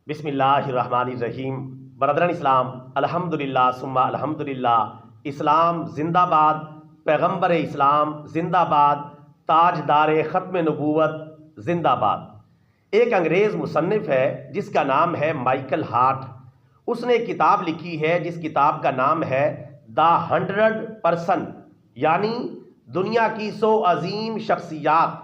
بسم اللہ الرحمن الرحیم۔ برادران اسلام، الحمدللہ ثم الحمدللہ۔ اسلام زندہ باد، پیغمبر اسلام زندہ باد، تاجدار ختم نبوت زندہ باد۔ ایک انگریز مصنف ہے جس کا نام ہے مائیکل ہارٹ۔ اس نے ایک کتاب لکھی ہے جس کتاب کا نام ہے دا 100%، یعنی دنیا کی 100 عظیم شخصیات۔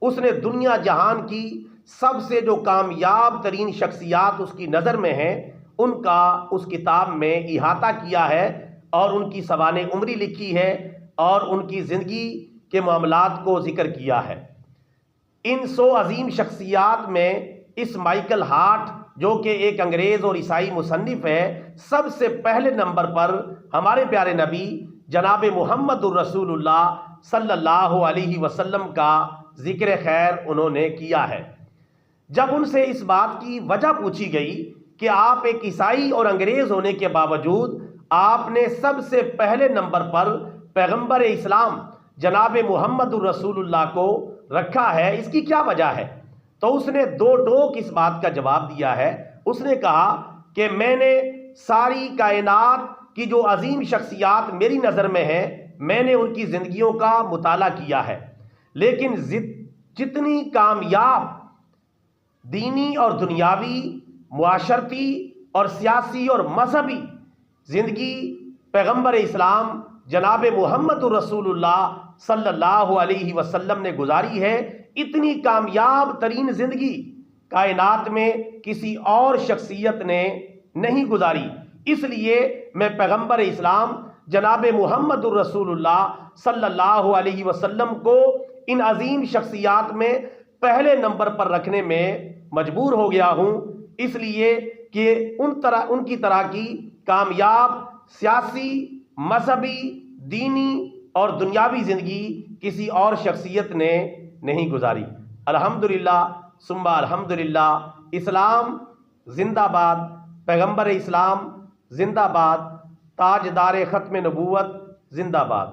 اس نے دنیا جہان کی سب سے جو کامیاب ترین شخصیات اس کی نظر میں ہیں ان کا اس کتاب میں احاطہ کیا ہے، اور ان کی سوانح عمری لکھی ہے اور ان کی زندگی کے معاملات کو ذکر کیا ہے۔ ان 100 عظیم شخصیات میں اس مائیکل ہارٹ جو کہ ایک انگریز اور عیسائی مصنف ہے، سب سے پہلے نمبر پر ہمارے پیارے نبی جناب محمد الرسول اللہ صلی اللہ علیہ وسلم کا ذکر خیر انہوں نے کیا ہے۔ جب ان سے اس بات کی وجہ پوچھی گئی کہ آپ ایک عیسائی اور انگریز ہونے کے باوجود آپ نے سب سے پہلے نمبر پر پیغمبر اسلام جناب محمد الرسول اللہ کو رکھا ہے، اس کی کیا وجہ ہے؟ تو اس نے دو ٹوک اس بات کا جواب دیا ہے۔ اس نے کہا کہ میں نے ساری کائنات کی جو عظیم شخصیات میری نظر میں ہیں، میں نے ان کی زندگیوں کا مطالعہ کیا ہے، لیکن جتنی کامیاب دینی اور دنیاوی، معاشرتی اور سیاسی اور مذہبی زندگی پیغمبر اسلام جناب محمد الرسول اللہ صلی اللہ علیہ وسلم نے گزاری ہے، اتنی کامیاب ترین زندگی کائنات میں کسی اور شخصیت نے نہیں گزاری۔ اس لیے میں پیغمبر اسلام جناب محمد الرسول اللہ صلی اللہ علیہ وسلم کو ان عظیم شخصیات میں پہلے نمبر پر رکھنے میں مجبور ہو گیا ہوں، اس لیے کہ ان کی طرح کی کامیاب سیاسی، مذہبی، دینی اور دنیاوی زندگی کسی اور شخصیت نے نہیں گزاری۔ الحمدللہ ثم الحمدللہ۔ اسلام زندہ باد، پیغمبر اسلام زندہ باد، تاجدار ختم نبوت زندہ باد۔